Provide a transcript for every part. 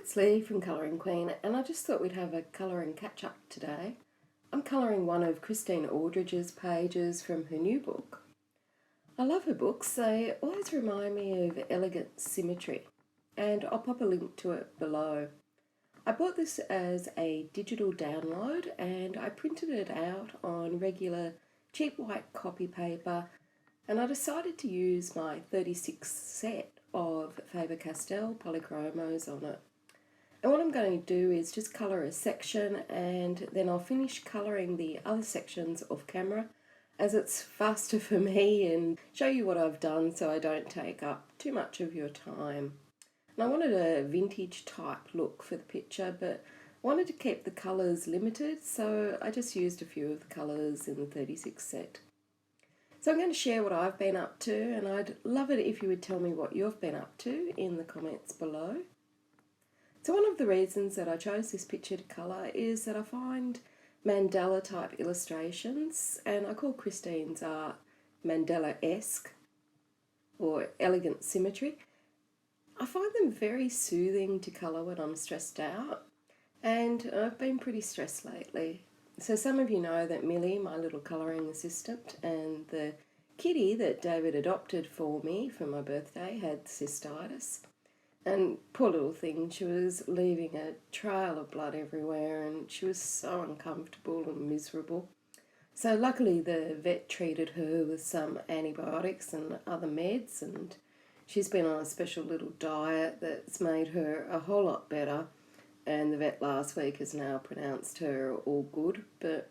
It's Lee from Colouring Queen, and I just thought we'd have a colouring catch-up today. I'm colouring one of Christine Aldridge's pages from her new book. I love her books, they always remind me of elegant symmetry, and I'll pop a link to it below. I bought this as a digital download and I printed it out on regular cheap white copy paper, and I decided to use my 36 set of Faber Castell Polychromos on it. And what I'm going to do is just colour a section, and then I'll finish colouring the other sections off camera as it's faster for me, and show you what I've done so I don't take up too much of your time. And I wanted a vintage type look for the picture, but wanted to keep the colours limited, so I just used a few of the colours in the 36 set. So I'm going to share what I've been up to, and I'd love it if you would tell me what you've been up to in the comments below. So one of the reasons that I chose this picture to colour is that I find mandala type illustrations, and I call Christine's art mandala-esque or elegant symmetry. I find them very soothing to colour when I'm stressed out, and I've been pretty stressed lately. So some of you know that Millie, my little colouring assistant, and the kitty that David adopted for me for my birthday had cystitis. And poor little thing, she was leaving a trail of blood everywhere, and she was so uncomfortable and miserable. So luckily the vet treated her with some antibiotics and other meds, and she's been on a special little diet that's made her a whole lot better, and the vet last week has now pronounced her all good. But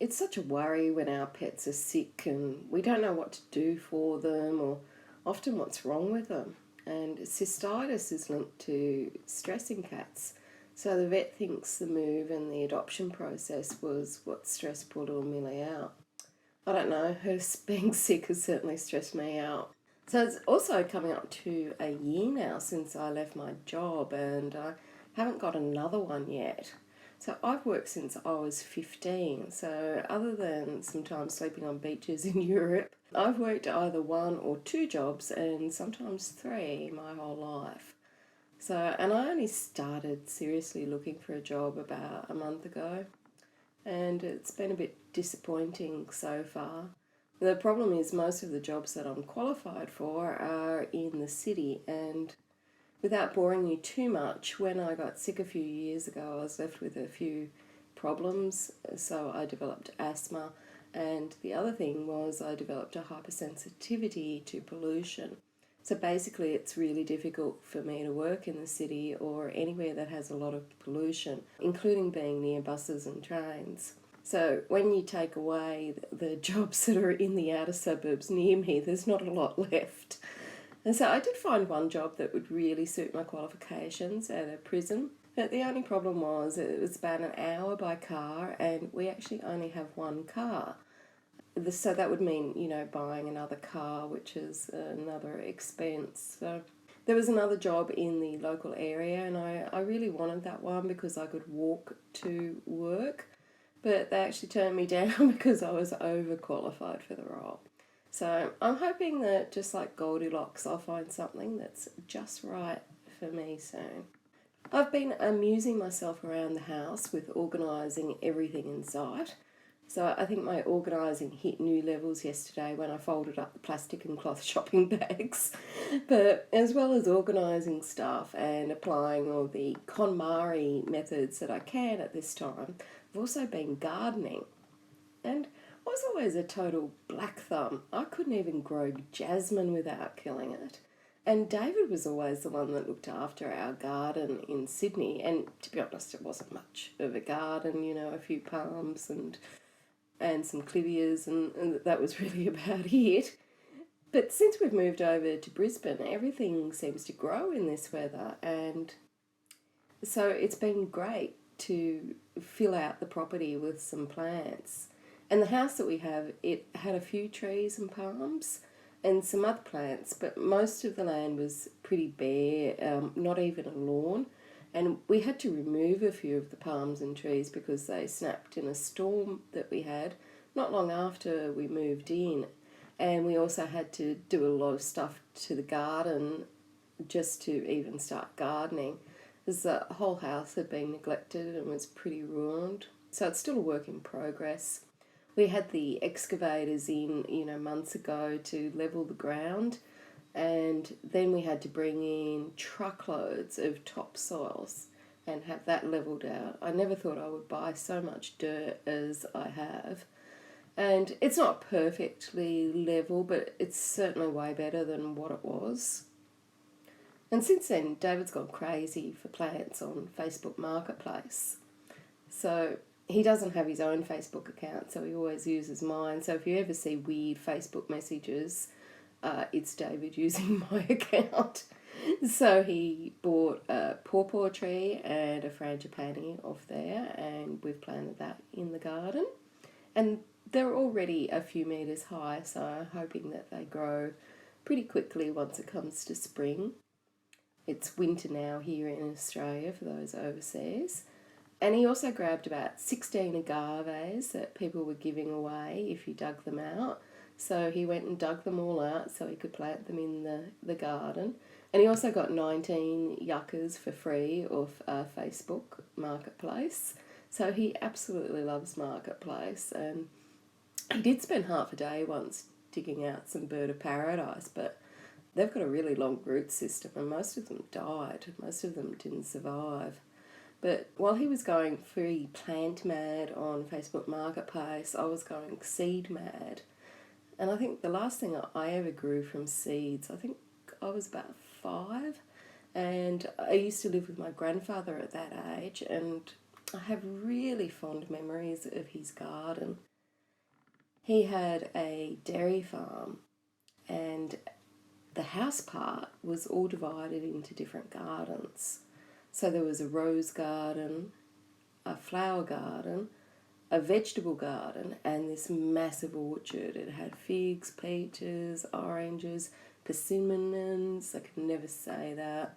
it's such a worry when our pets are sick and we don't know what to do for them or often what's wrong with them. And cystitis is linked to stress in cats. So the vet thinks the move and the adoption process was what stressed poor little Millie out. I don't know, her being sick has certainly stressed me out. So it's also coming up to a year now since I left my job, and I haven't got another one yet. So I've worked since I was 15, so other than sometimes sleeping on beaches in Europe, I've worked either one or two jobs, and sometimes three, my whole life. So, and I only started seriously looking for a job about a month ago, and it's been a bit disappointing so far. The problem is most of the jobs that I'm qualified for are in the city, and without boring you too much, when I got sick a few years ago, I was left with a few problems. So I developed asthma, and the other thing was I developed a hypersensitivity to pollution. So basically it's really difficult for me to work in the city or anywhere that has a lot of pollution, including being near buses and trains. So when you take away the jobs that are in the outer suburbs near me, there's not a lot left. And so I did find one job that would really suit my qualifications at a prison. But the only problem was it was about an hour by car, and we actually only have one car. So that would mean, buying another car, which is another expense. So there was another job in the local area, and I really wanted that one because I could walk to work. But they actually turned me down because I was overqualified for the role. So I'm hoping that, just like Goldilocks, I'll find something that's just right for me soon. I've been amusing myself around the house with organising everything in sight. So I think my organising hit new levels yesterday when I folded up the plastic and cloth shopping bags. But as well as organising stuff and applying all the KonMari methods that I can at this time, I've also been gardening. And I was always a total black thumb. I couldn't even grow jasmine without killing it. And David was always the one that looked after our garden in Sydney. And to be honest, it wasn't much of a garden, a few palms and some clivias, and that was really about it. But since we've moved over to Brisbane, everything seems to grow in this weather. And so it's been great to fill out the property with some plants. And the house that we have, it had a few trees and palms and some other plants, but most of the land was pretty bare, not even a lawn. And we had to remove a few of the palms and trees because they snapped in a storm that we had not long after we moved in. And we also had to do a lot of stuff to the garden just to even start gardening. The whole house had been neglected and was pretty ruined, so it's still a work in progress. We had the excavators in, months ago to level the ground, and then we had to bring in truckloads of topsoils and have that levelled out. I never thought I would buy so much dirt as I have. And it's not perfectly level, but it's certainly way better than what it was. And since then, David's gone crazy for plants on Facebook Marketplace. So he doesn't have his own Facebook account, so he always uses mine. So if you ever see weird Facebook messages, it's David using my account. So he bought a pawpaw tree and a frangipani off there, and we've planted that in the garden. And they're already a few metres high, so I'm hoping that they grow pretty quickly once it comes to spring. It's winter now here in Australia for those overseas. And he also grabbed about 16 agaves that people were giving away if you dug them out. So he went and dug them all out so he could plant them in the garden. And he also got 19 yuccas for free off Facebook Marketplace. So he absolutely loves Marketplace. And he did spend half a day once digging out some bird of paradise, but they've got a really long root system and most of them died. Most of them didn't survive. But while he was going free plant mad on Facebook Marketplace, I was going seed mad. And I think the last thing I ever grew from seeds, I think I was about 5. And I used to live with my grandfather at that age, and I have really fond memories of his garden. He had a dairy farm, and the house part was all divided into different gardens. So there was a rose garden, a flower garden, a vegetable garden, and this massive orchard. It had figs, peaches, oranges, persimmons, I can never say that,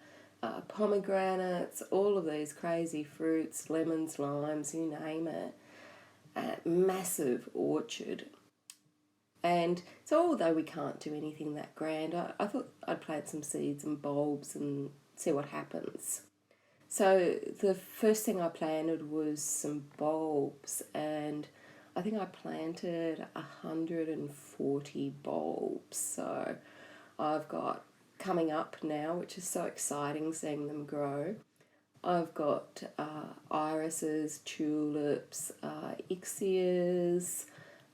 pomegranates, all of these crazy fruits, lemons, limes, you name it. A massive orchard. And so although we can't do anything that grand, I thought I'd plant some seeds and bulbs and see what happens. So the first thing I planted was some bulbs, and I think I planted 140 bulbs. So I've got coming up now, which is so exciting seeing them grow. I've got irises, tulips, ixias,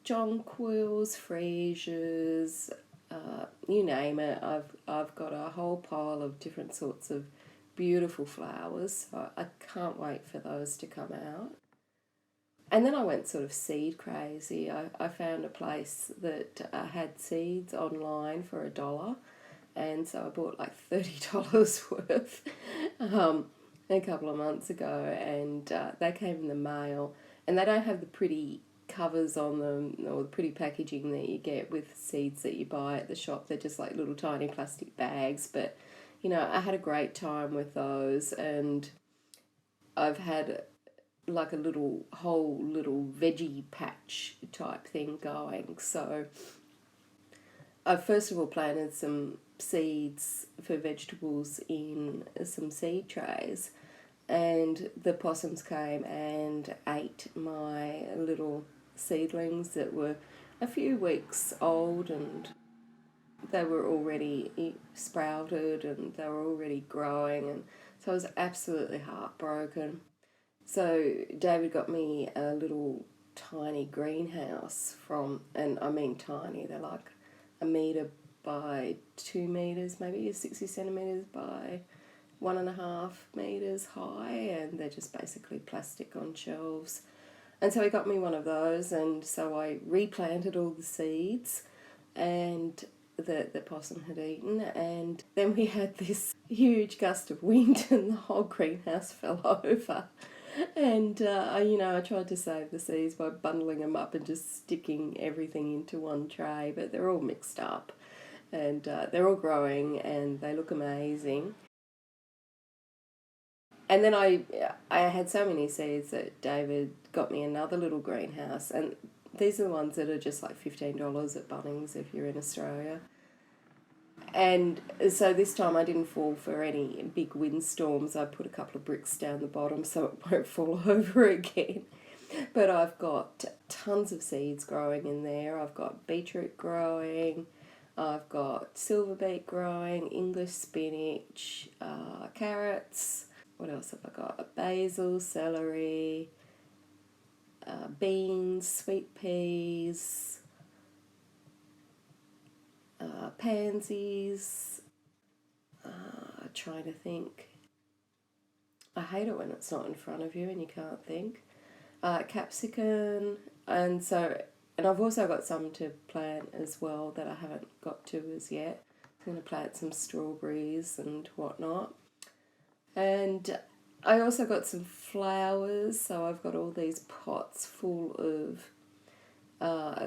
jonquils, freesias, you name it. I've got a whole pile of different sorts of beautiful flowers. So I can't wait for those to come out. And then I went sort of seed crazy. I found a place that had seeds online for $1, and so I bought like $30 worth a couple of months ago, and they came in the mail, and they don't have the pretty covers on them or the pretty packaging that you get with seeds that you buy at the shop. They're just like little tiny plastic bags, but I had a great time with those, and I've had like a whole little veggie patch type thing going. So I first of all planted some seeds for vegetables in some seed trays, and the possums came and ate my little seedlings that were a few weeks old, and they were already sprouted and they were already growing, and so I was absolutely heartbroken. So David got me a little tiny greenhouse and I mean tiny, they're like 1 metre by 2 metres, maybe 60 centimetres by 1.5 metres high, and they're just basically plastic on shelves. And so he got me one of those, and so I replanted all the seeds and the possum had eaten, and then we had this huge gust of wind and the whole greenhouse fell over. And I tried to save the seeds by bundling them up and just sticking everything into one tray, but they're all mixed up, and they're all growing and they look amazing. And then I had so many seeds that David got me another little greenhouse, and these are the ones that are just like $15 at Bunnings if you're in Australia. And so this time I didn't fall for any big windstorms. I put a couple of bricks down the bottom so it won't fall over again. But I've got tons of seeds growing in there. I've got beetroot growing, I've got silver beet growing, English spinach, carrots. What else have I got? Basil, celery, beans, sweet peas, pansies. Trying to think. I hate it when it's not in front of you and you can't think. Capsicum, and I've also got some to plant as well that I haven't got to as yet. I'm going to plant some strawberries and whatnot. And I also got some flowers, so I've got all these pots full of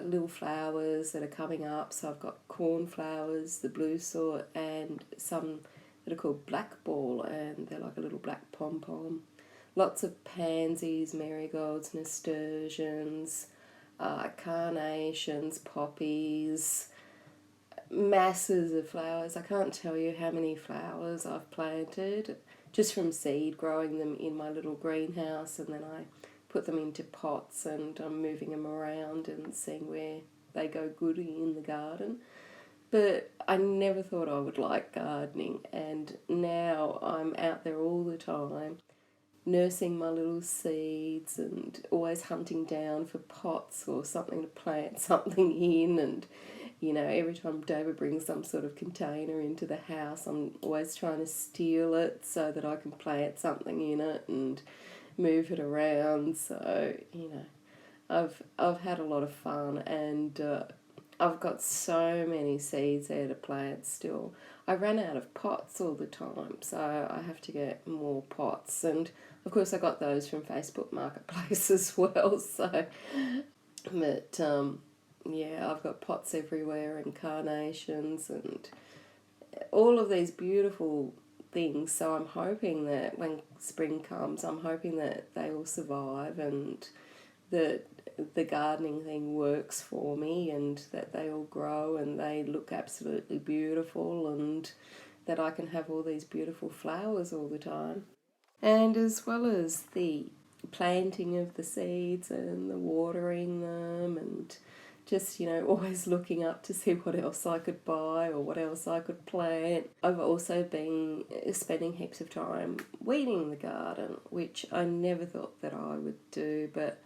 little flowers that are coming up. So I've got cornflowers, the blue sort, and some that are called black ball, and they're like a little black pom-pom. Lots of pansies, marigolds, nasturtiums, carnations, poppies, masses of flowers. I can't tell you how many flowers I've planted just from seed, growing them in my little greenhouse, and then I put them into pots and I'm moving them around and seeing where they go good in the garden. But I never thought I would like gardening, and now I'm out there all the time nursing my little seeds and always hunting down for pots or something to plant something in. And every time David brings some sort of container into the house, I'm always trying to steal it so that I can plant something in it and move it around. So I've had a lot of fun, and I've got so many seeds there to plant still. I ran out of pots all the time, so I have to get more pots. And of course I got those from Facebook Marketplace as well. So, but I've got pots everywhere and carnations and all of these beautiful things. So I'm hoping that when spring comes, I'm hoping that they will survive and that the gardening thing works for me and that they all grow and they look absolutely beautiful and that I can have all these beautiful flowers all the time. And as well as the planting of the seeds and the watering them and just, always looking up to see what else I could buy or what else I could plant. I've also been spending heaps of time weeding the garden, which I never thought that I would do, but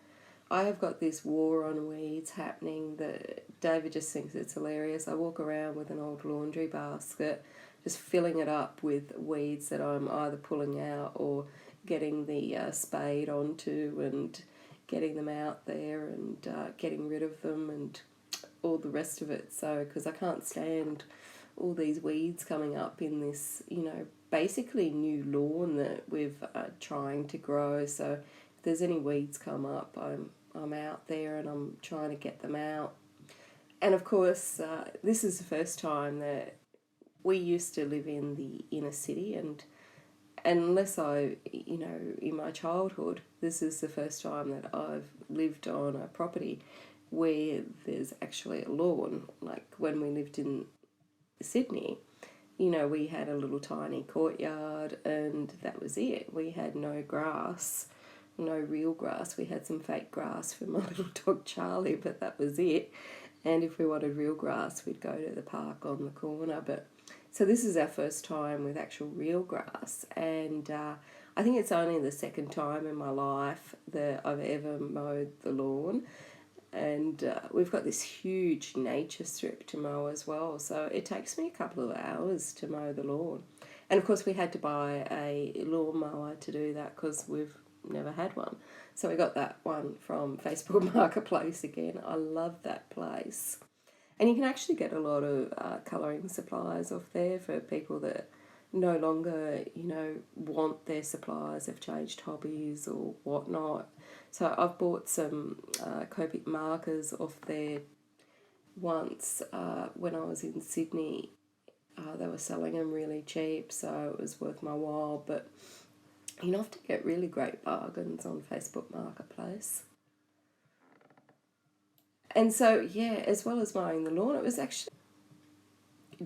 I have got this war on weeds happening that David just thinks it's hilarious. I walk around with an old laundry basket, just filling it up with weeds that I'm either pulling out or getting the spade onto and getting them out there and getting rid of them and all the rest of it. So, because I can't stand all these weeds coming up in this, basically new lawn that we've trying to grow. So if there's any weeds come up, I'm out there and I'm trying to get them out. And of course, this is the first time that we used to live in the inner city, and unless in my childhood, this is the first time that I've lived on a property where there's actually a lawn. Like when we lived in Sydney, we had a little tiny courtyard and that was it. We had no grass, no real grass. We had some fake grass for my little dog Charlie, but that was it. And if we wanted real grass, we'd go to the park on the corner. So this is our first time with actual real grass, and I think it's only the second time in my life that I've ever mowed the lawn. And we've got this huge nature strip to mow as well, so it takes me a couple of hours to mow the lawn. And of course we had to buy a lawnmower to do that because we've never had one. So we got that one from Facebook Marketplace again. I love that place. And you can actually get a lot of colouring supplies off there for people that no longer, want their supplies, have changed hobbies or whatnot. So I've bought some Copic markers off there once when I was in Sydney. They were selling them really cheap, so it was worth my while. But you often get really great bargains on Facebook Marketplace. And so, as well as mowing the lawn, it was actually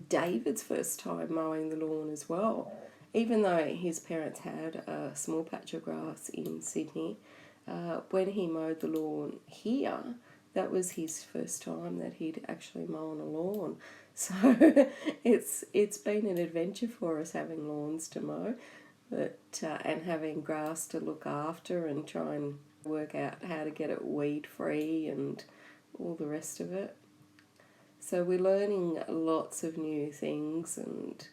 David's first time mowing the lawn as well. Even though his parents had a small patch of grass in Sydney, when he mowed the lawn here, that was his first time that he'd actually mown a lawn. So it's been an adventure for us having lawns to mow, and having grass to look after and try and work out how to get it weed free and all the rest of it. So we're learning lots of new things, and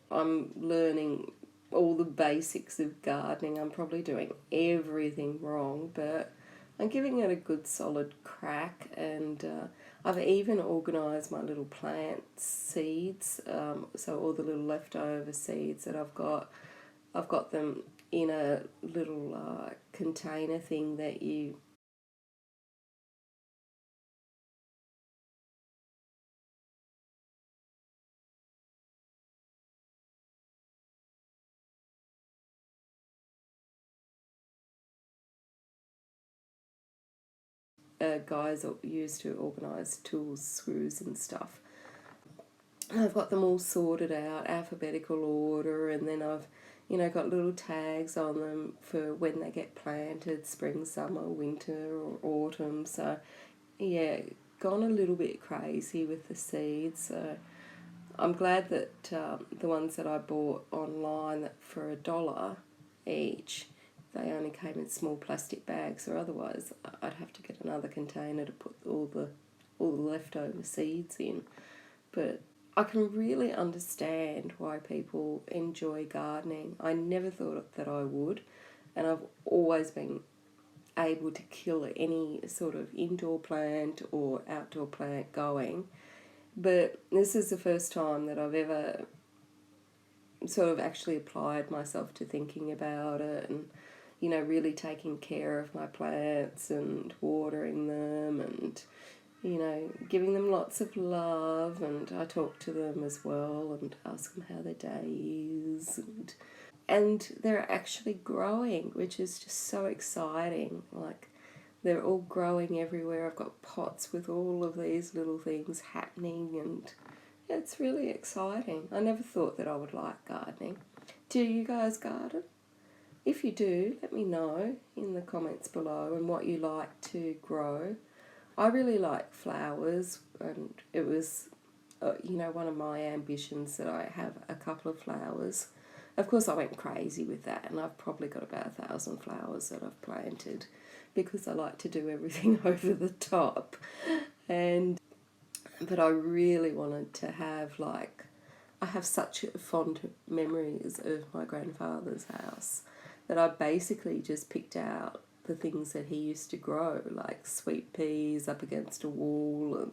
I'm learning all the basics of gardening. I'm probably doing everything wrong, but I'm giving it a good solid crack, and I've even organised my little plant seeds, so all the little leftover seeds that I've got them in a little container thing that you guys use to organise tools, screws and stuff. I've got them all sorted out, alphabetical order, and then I've got little tags on them for when they get planted, spring, summer, winter or autumn. So yeah, gone a little bit crazy with the seeds. So I'm glad that the ones that I bought online for $1 each, they only came in small plastic bags, or otherwise I'd have to get another container to put all the leftover seeds in. But I can really understand why people enjoy gardening. I never thought that I would, and I've always been able to kill any sort of indoor plant or outdoor plant going. But this is the first time that I've ever sort of actually applied myself to thinking about it, and really taking care of my plants and watering them, and giving them lots of love. And I talk to them as well and ask them how their day is, and they're actually growing, which is just so exciting. Like, they're all growing everywhere. I've got pots with all of these little things happening, and it's really exciting. I never thought that I would like gardening. Do you guys garden? If you do, let me know in the comments below and what you like to grow. I really like flowers, and it was, one of my ambitions that I have a couple of flowers. Of course, I went crazy with that, and I've probably got about 1,000 flowers that I've planted because I like to do everything over the top. But I really wanted to have, I have such fond memories of my grandfather's house that I basically just picked out the things that he used to grow, like sweet peas up against a wall,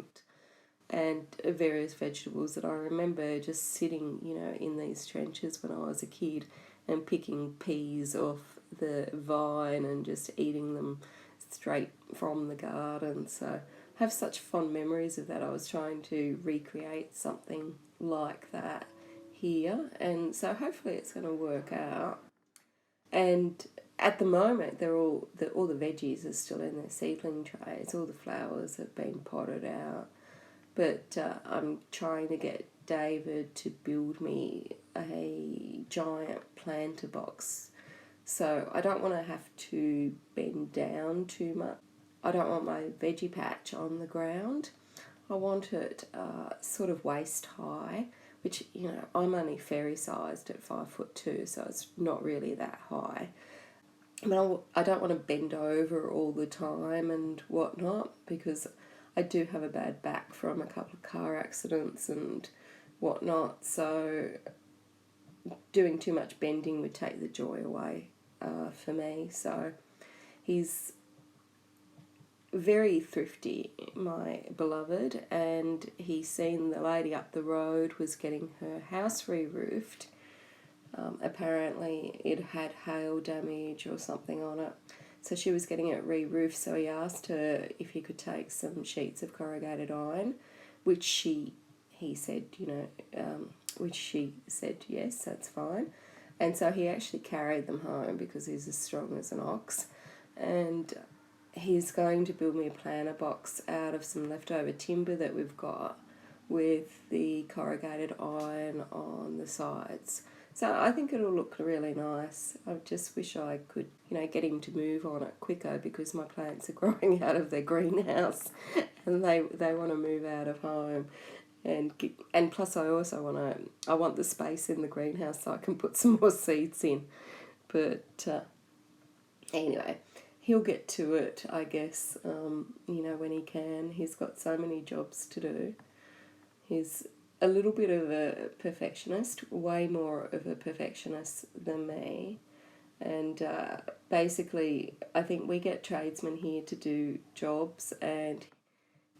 and various vegetables that I remember just sitting, in these trenches when I was a kid and picking peas off the vine and just eating them straight from the garden. So I have such fond memories of that. I was trying to recreate something like that here, and so hopefully it's going to work out. And at the moment, all the veggies are still in their seedling trays. All the flowers have been potted out. But I'm trying to get David to build me a giant planter box. So I don't want to have to bend down too much. I don't want my veggie patch on the ground. I want it sort of waist high, which, I'm only fairy sized at 5'2", so it's not really that high. But I don't want to bend over all the time and whatnot, because I do have a bad back from a couple of car accidents and whatnot, so doing too much bending would take the joy away for me. So he's very thrifty, my beloved, and he's seen the lady up the road was getting her house re-roofed. Apparently it had hail damage or something on it, so she was getting it re-roofed. So he asked her if he could take some sheets of corrugated iron, which he said, which she said yes, that's fine. And so he actually carried them home because he's as strong as an ox, and he's going to build me a planter box out of some leftover timber that we've got, with the corrugated iron on the sides. So I think it'll look really nice. I just wish I could, get him to move on it quicker, because my plants are growing out of their greenhouse and they want to move out of home. And plus I also want the space in the greenhouse so I can put some more seeds in. But anyway, he'll get to it, I guess, when he can. He's got so many jobs to do. He's a little bit of a perfectionist, way more of a perfectionist than me. And basically, I think we get tradesmen here to do jobs, and,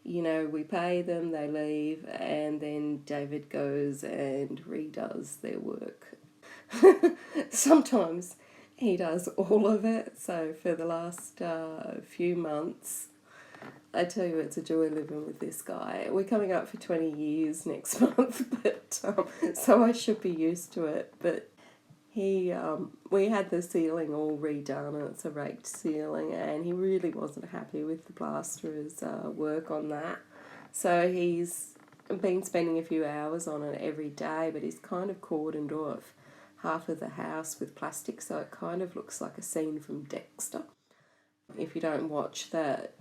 we pay them, they leave, and then David goes and redoes their work. Sometimes he does all of it. So for the last few months, I tell you, it's a joy living with this guy. We're coming up for 20 years next month, but so I should be used to it. But we had the ceiling all redone, and it's a raked ceiling, and he really wasn't happy with the plasterer's work on that. So he's been spending a few hours on it every day, but he's kind of cordoned off half of the house with plastic, so it kind of looks like a scene from Dexter. If you don't watch that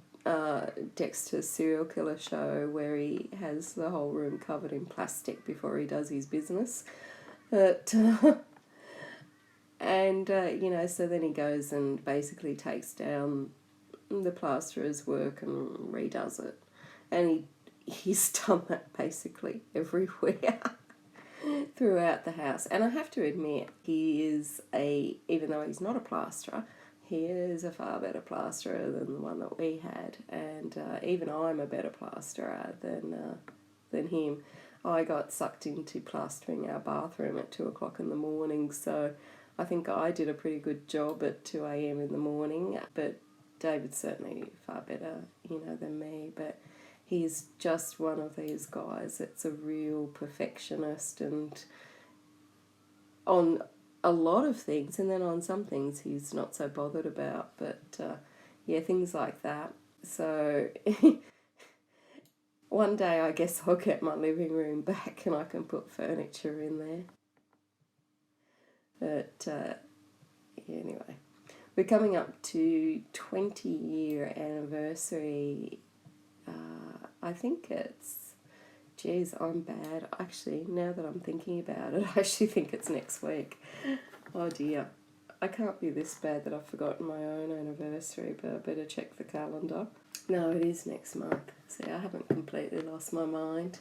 Dexter's serial killer show, where he has the whole room covered in plastic before he does his business. But, so then he goes and basically takes down the plasterer's work and redoes it. And he's done that basically everywhere throughout the house. And I have to admit, even though he's not a plasterer, he is a far better plasterer than the one that we had, and even I'm a better plasterer than him. I got sucked into plastering our bathroom at 2 o'clock in the morning, so I think I did a pretty good job at 2 a.m. in the morning, but David's certainly far better, than me. But he's just one of these guys that's a real perfectionist, and on a lot of things, and then on some things he's not so bothered about, but things like that. So one day I guess I'll get my living room back and I can put furniture in there. But anyway, we're coming up to 20-year anniversary. I think I'm bad. Actually, now that I'm thinking about it, I actually think it's next week. Oh dear. I can't be this bad that I've forgotten my own anniversary, but I better check the calendar. No, it is next month. See, I haven't completely lost my mind,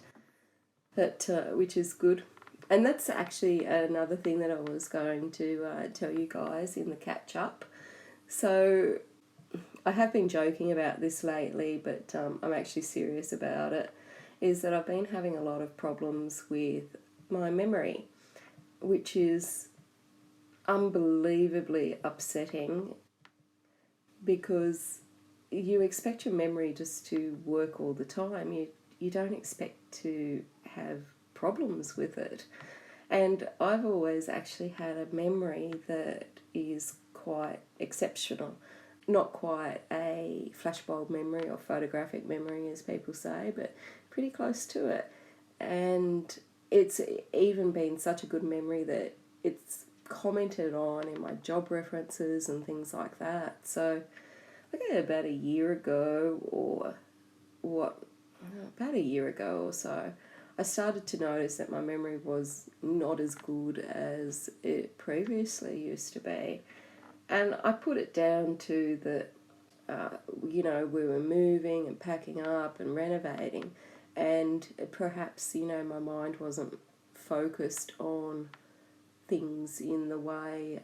but which is good. And that's actually another thing that I was going to tell you guys in the catch-up. So I have been joking about this lately, but I'm actually serious about it, is that I've been having a lot of problems with my memory, which is unbelievably upsetting, because you expect your memory just to work all the time. You don't expect to have problems with it. And I've always actually had a memory that is quite exceptional. Not quite a flashbulb memory or photographic memory, as people say, but pretty close to it. And it's even been such a good memory that it's commented on in my job references and things like that. So I think about a year ago or so, I started to notice that my memory was not as good as it previously used to be. And I put it down to that, we were moving and packing up and renovating, and perhaps, my mind wasn't focused on things in the way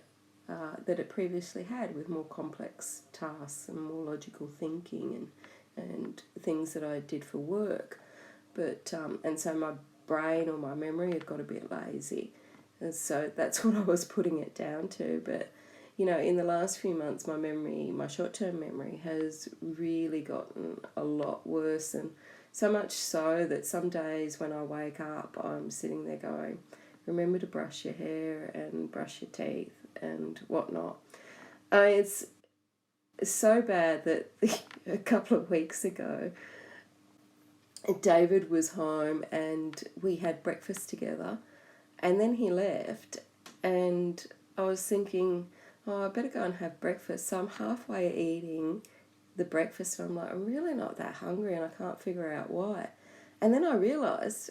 that it previously had, with more complex tasks and more logical thinking and things that I did for work. But and so my brain or my memory had got a bit lazy, and so that's what I was putting it down to. But in the last few months, my short-term memory has really gotten a lot worse, and so much so that some days when I wake up, I'm sitting there going, remember to brush your hair and brush your teeth and whatnot. It's so bad that a couple of weeks ago, David was home and we had breakfast together, and then he left, and I was thinking, oh, I better go and have breakfast. So I'm halfway eating the breakfast and I'm like, I'm really not that hungry and I can't figure out why. And then I realised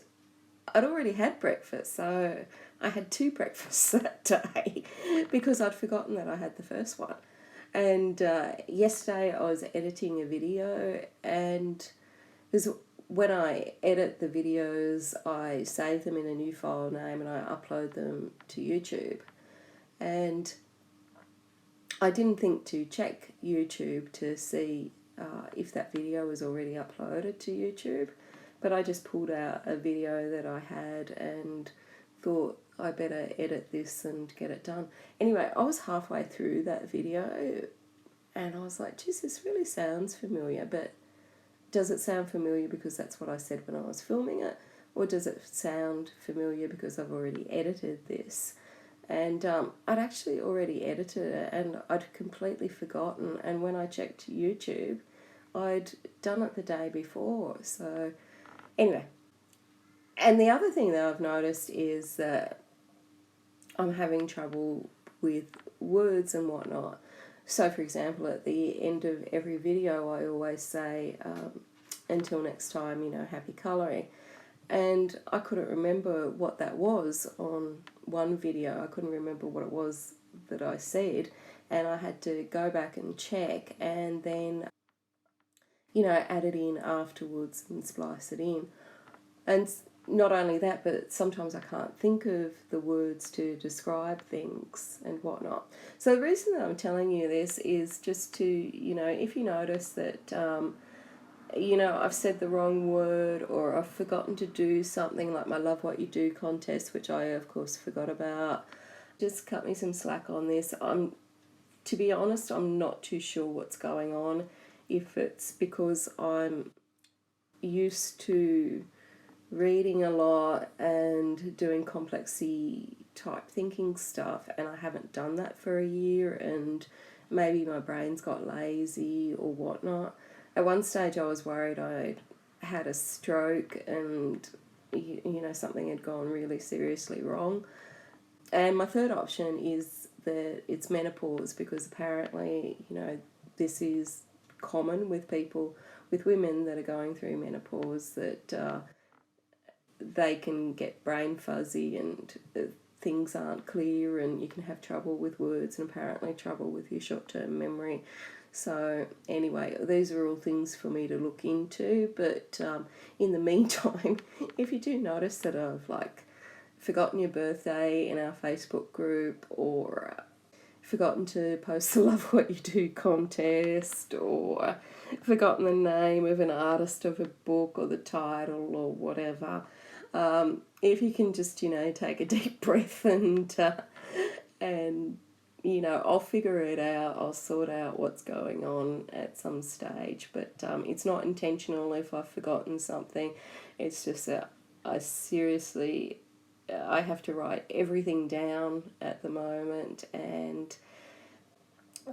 I'd already had breakfast, so I had 2 breakfasts that day because I'd forgotten that I had the first one. And yesterday I was editing a video, and because when I edit the videos, I save them in a new file name and I upload them to YouTube. And I didn't think to check YouTube to see if that video was already uploaded to YouTube, but I just pulled out a video that I had and thought I better edit this and get it done. Anyway, I was halfway through that video and I was like, geez, this really sounds familiar, but does it sound familiar because that's what I said when I was filming it, or does it sound familiar because I've already edited this? And I'd actually already edited it and I'd completely forgotten, and when I checked YouTube, I'd done it the day before. So anyway, and the other thing that I've noticed is that I'm having trouble with words and whatnot. So for example, at the end of every video I always say, until next time, happy colouring. And I couldn't remember what that was on one video. I couldn't remember what it was that I said, and I had to go back and check and then, add it in afterwards and splice it in. And not only that, but sometimes I can't think of the words to describe things and whatnot. So the reason that I'm telling you this is just to, if you notice that I've said the wrong word, or I've forgotten to do something like my Love What You Do contest, which I of course forgot about, just cut me some slack on this. To be honest, I'm not too sure what's going on. If it's because I'm used to reading a lot and doing complexy type thinking stuff, and I haven't done that for a year, and maybe my brain's got lazy or whatnot. At one stage I was worried I had a stroke and something had gone really seriously wrong. And my third option is that it's menopause, because apparently this is common with women that are going through menopause, that they can get brain fuzzy and things aren't clear, and you can have trouble with words and apparently trouble with your short-term memory. So anyway, these are all things for me to look into, but in the meantime, if you do notice that I've forgotten your birthday in our Facebook group, or forgotten to post the Love What You Do contest, or forgotten the name of an artist of a book or the title or whatever, if you can just take a deep breath and I'll figure it out. I'll sort out what's going on at some stage, but it's not intentional if I've forgotten something. It's just that I have to write everything down at the moment. And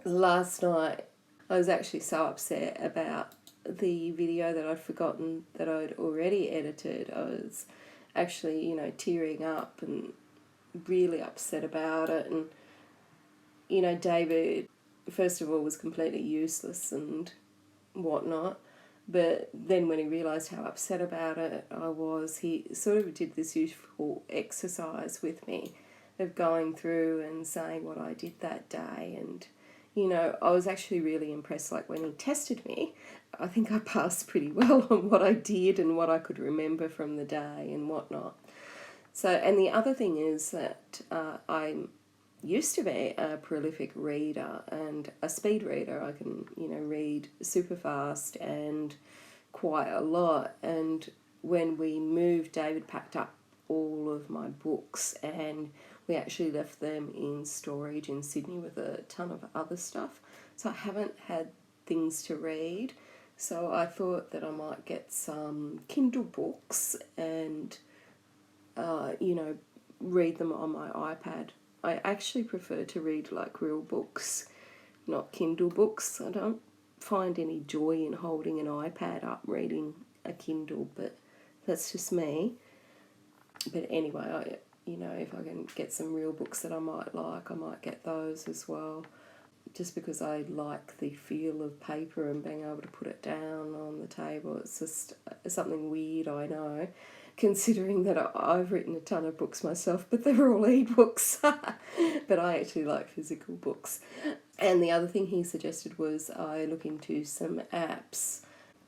last night I was actually so upset about the video that I'd forgotten that I'd already edited. I was actually, tearing up and really upset about it. And David, first of all, was completely useless and whatnot. But then when he realised how upset about it I was, he sort of did this useful exercise with me of going through and saying what I did that day. And, I was actually really impressed. Like when he tested me, I think I passed pretty well on what I did and what I could remember from the day and whatnot. So, and the other thing is that I'm used to be a prolific reader and a speed reader. I can, read super fast and quite a lot. And when we moved, David packed up all of my books and we actually left them in storage in Sydney with a ton of other stuff. So I haven't had things to read. So I thought that I might get some Kindle books and, read them on my iPad. I actually prefer to read real books, not Kindle books. I don't find any joy in holding an iPad up reading a Kindle, but that's just me. But anyway, if I can get some real books that I might like, I might get those as well. Just because I like the feel of paper and being able to put it down on the table. It's just something weird, I know, considering that I've written a ton of books myself, but they're all e-books. But I actually like physical books. And the other thing he suggested was I look into some apps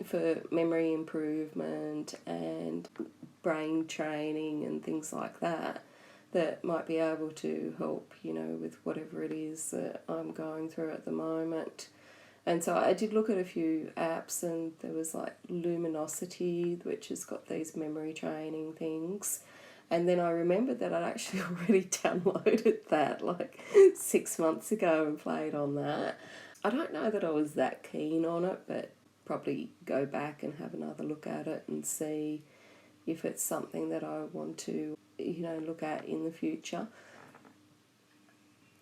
for memory improvement and brain training and things like that might be able to help, with whatever it is that I'm going through at the moment. And so I did look at a few apps, and there was like Luminosity, which has got these memory training things. And then I remembered that I'd actually already downloaded that like 6 months ago and played on that. I don't know that I was that keen on it, but probably go back and have another look at it and see if it's something that I want to, look at in the future.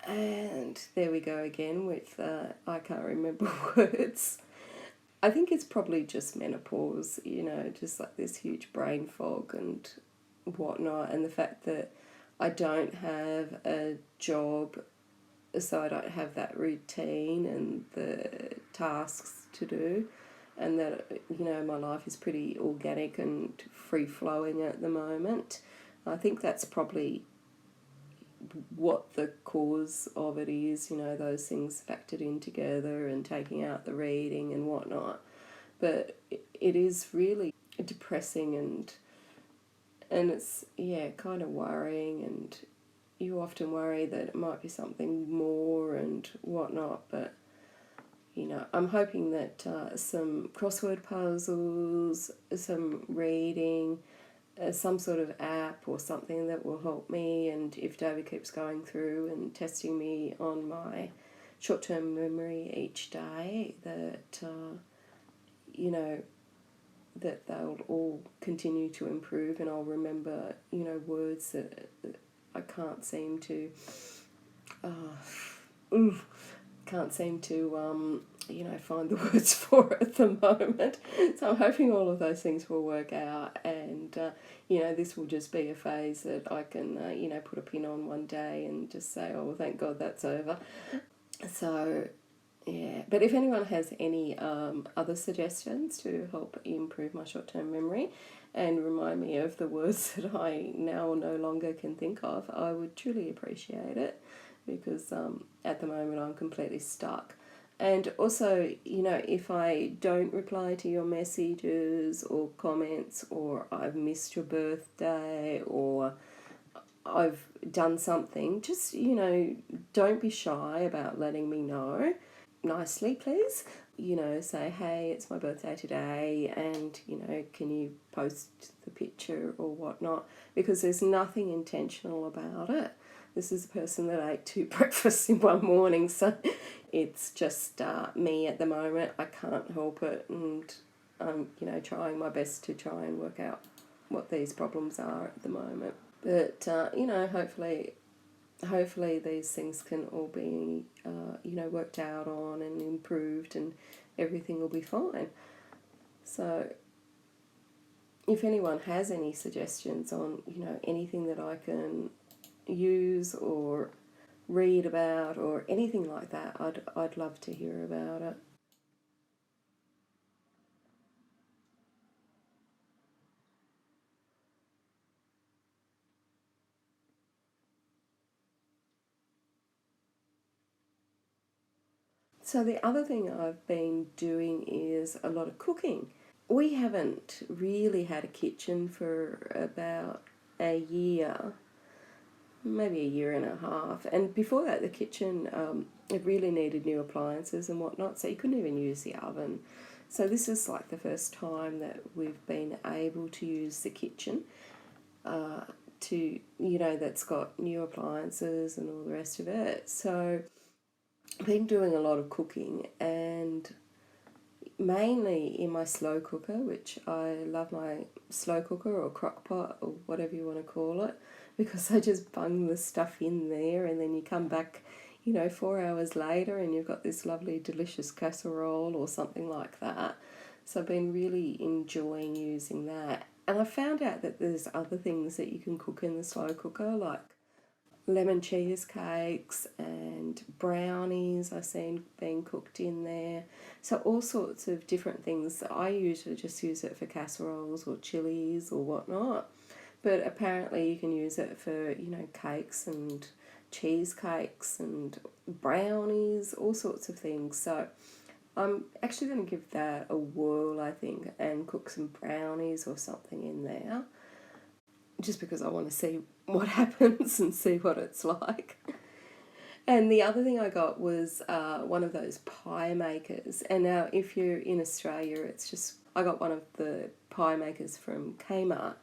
And there we go again with I can't remember words. I think it's probably just menopause, just like this huge brain fog and whatnot, and the fact that I don't have a job, so I don't have that routine and the tasks to do, and that, my life is pretty organic and free-flowing at the moment. I think that's probably what the cause of it is, those things factored in together and taking out the reading and whatnot. But it is really depressing and it's, kind of worrying, and you often worry that it might be something more and whatnot, but I'm hoping that some crossword puzzles, some reading, some sort of app or something that will help me, and if David keeps going through and testing me on my short-term memory each day, that, that they'll all continue to improve, and I'll remember, words that I can't seem to, find the words for at the moment. So I'm hoping all of those things will work out, and, this will just be a phase that I can, put a pin on one day and just say, oh, well, thank God that's over. So, yeah. But if anyone has any other suggestions to help improve my short-term memory and remind me of the words that I now no longer can think of, I would truly appreciate it, because at the moment I'm completely stuck. And also, if I don't reply to your messages or comments, or I've missed your birthday, or I've done something, just, don't be shy about letting me know. Nicely, please. Say, hey, it's my birthday today, and, can you post the picture or whatnot? Because there's nothing intentional about it. This is a person that ate 2 breakfasts in one morning, so it's just me at the moment. I can't help it, and I'm, trying my best to try and work out what these problems are at the moment. But, hopefully these things can all be, worked out on and improved, and everything will be fine. So if anyone has any suggestions on, anything that I can use or read about or anything like that, I'd love to hear about it. So the other thing I've been doing is a lot of cooking. We haven't really had a kitchen for about a year, maybe a year and a half. And before that, the kitchen, it really needed new appliances and whatnot, so you couldn't even use the oven. So this is like the first time that we've been able to use the kitchen that's got new appliances and all the rest of it. So I've been doing a lot of cooking, and mainly in my slow cooker, which I love my slow cooker or crock pot or whatever you want to call it, because I just bung the stuff in there, and then you come back, 4 hours later and you've got this lovely delicious casserole or something like that. So I've been really enjoying using that. And I found out that there's other things that you can cook in the slow cooker, like lemon cheesecakes and brownies I've seen being cooked in there. So all sorts of different things. I usually just use it for casseroles or chilies or whatnot. But apparently you can use it for, cakes and cheesecakes and brownies, all sorts of things. So I'm actually going to give that a whirl, I think, and cook some brownies or something in there, just because I want to see what happens and see what it's like. And the other thing I got was one of those pie makers. And now if you're in Australia, I got one of the pie makers from Kmart,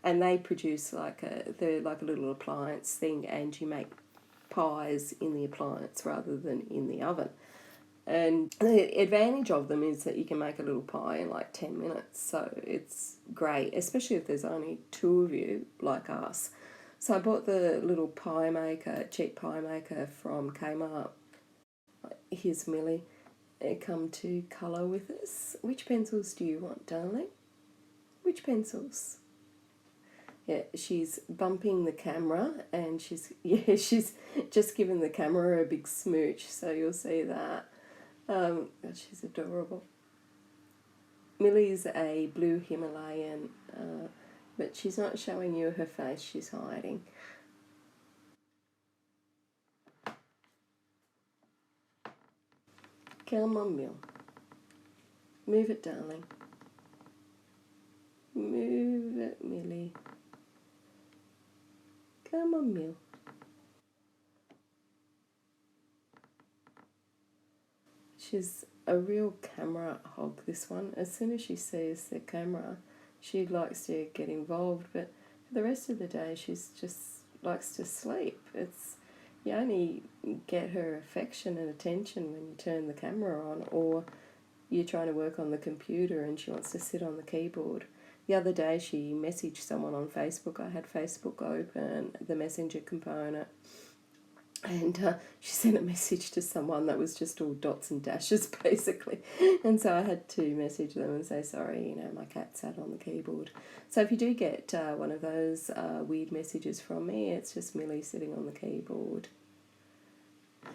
and they produce they're like a little appliance thing, and you make pies in the appliance rather than in the oven. And the advantage of them is that you can make a little pie in like 10 minutes. So it's great, especially if there's only two of you like us. So I bought the little pie maker, cheap pie maker from Kmart. Here's Millie. Come to colour with us. Which pencils do you want, darling? Which pencils? Yeah, she's bumping the camera, and she's just given the camera a big smooch, so you'll see that. She's adorable. Millie's a blue Himalayan, but she's not showing you her face, she's hiding. Come on, Mill. Move it, darling. Move it, Millie. Come on, Mill. She's a real camera hog, this one. As soon as she sees the camera, she likes to get involved, but for the rest of the day, she's just likes to sleep. You only get her affection and attention when you turn the camera on, or you're trying to work on the computer and she wants to sit on the keyboard. The other day she messaged someone on Facebook. I had Facebook open, the messenger component, and she sent a message to someone that was just all dots and dashes basically, and so I had to message them and say, sorry, my cat sat on the keyboard. So if you do get one of those weird messages from me, it's just Millie sitting on the keyboard.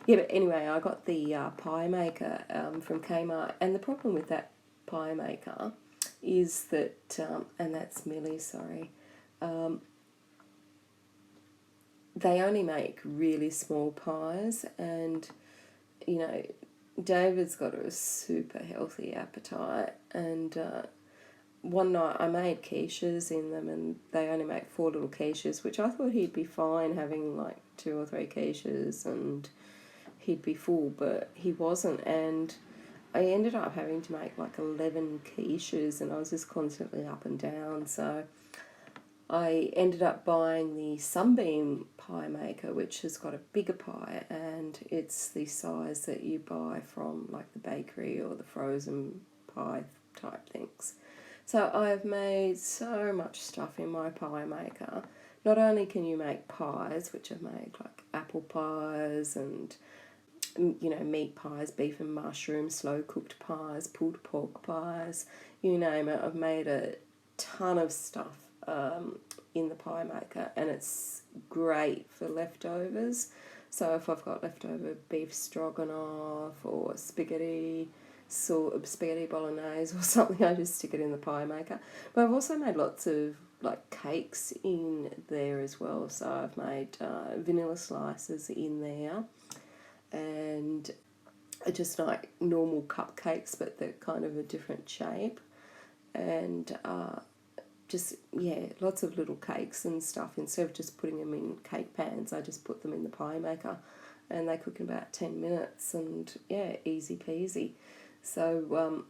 Yeah, but anyway, I got the pie maker from Kmart, and the problem with that pie maker is that, and that's Millie, sorry, they only make really small pies, and David's got a super healthy appetite, and one night I made quiches in them, and they only make 4 little quiches, which I thought he'd be fine having like 2 or 3 quiches and he'd be full, but he wasn't, and I ended up having to make like 11 quiches, and I was just constantly up and down. So I ended up buying the Sunbeam pie maker, which has got a bigger pie, and it's the size that you buy from like the bakery or the frozen pie type things. So I've made so much stuff in my pie maker. Not only can you make pies, which I've made like apple pies and meat pies, beef and mushroom, slow cooked pies, pulled pork pies, you name it. I've made a ton of stuff in the pie maker, and it's great for leftovers. So if I've got leftover beef stroganoff or spaghetti bolognese or something, I just stick it in the pie maker. But I've also made lots of like cakes in there as well. So I've made vanilla slices in there, and just like normal cupcakes, but they're kind of a different shape, and lots of little cakes and stuff. Instead of just putting them in cake pans, I just put them in the pie maker, and they cook in about 10 minutes, and easy peasy. So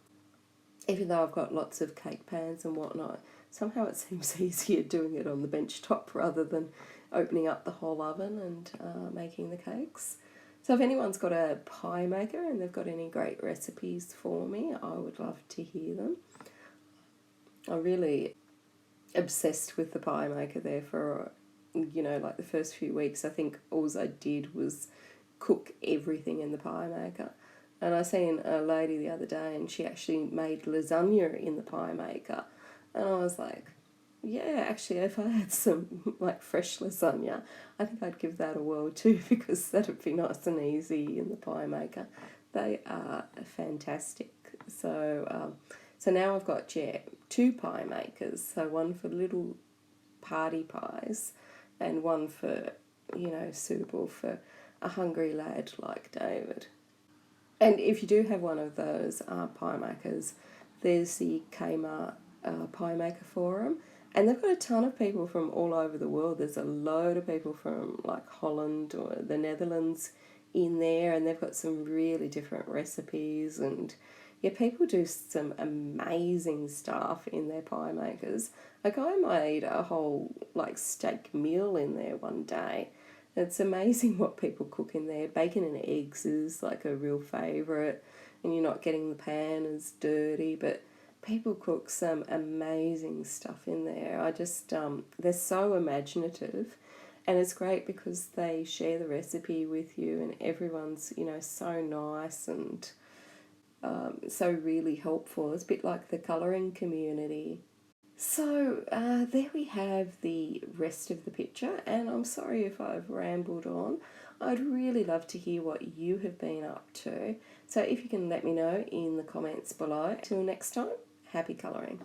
even though I've got lots of cake pans and whatnot, somehow it seems easier doing it on the bench top rather than opening up the whole oven and making the cakes. So if anyone's got a pie maker and they've got any great recipes for me, I would love to hear them. I'm really obsessed with the pie maker there for, like the first few weeks. I think all I did was cook everything in the pie maker. And I seen a lady the other day and she actually made lasagna in the pie maker. And I was like, yeah, actually, if I had some like fresh lasagna, I think I'd give that a whirl too, because that'd be nice and easy in the pie maker. They are fantastic. So now I've got, yeah, 2 pie makers. So one for little party pies and one for, suitable for a hungry lad like David. And if you do have one of those pie makers, there's the Kmart Pie Maker Forum, and they've got a ton of people from all over the world. There's a load of people from like Holland or the Netherlands in there, and they've got some really different recipes. And yeah, people do some amazing stuff in their pie makers. A guy made a whole like steak meal in there one day. It's amazing what people cook in there. Bacon and eggs is like a real favourite, and you're not getting the pan as dirty, but people cook some amazing stuff in there. They're so imaginative, and it's great because they share the recipe with you, and everyone's, so nice and so really helpful. It's a bit like the colouring community. So there we have the rest of the picture, and I'm sorry if I've rambled on. I'd really love to hear what you have been up to. So if you can let me know in the comments below. Till next time, happy colouring.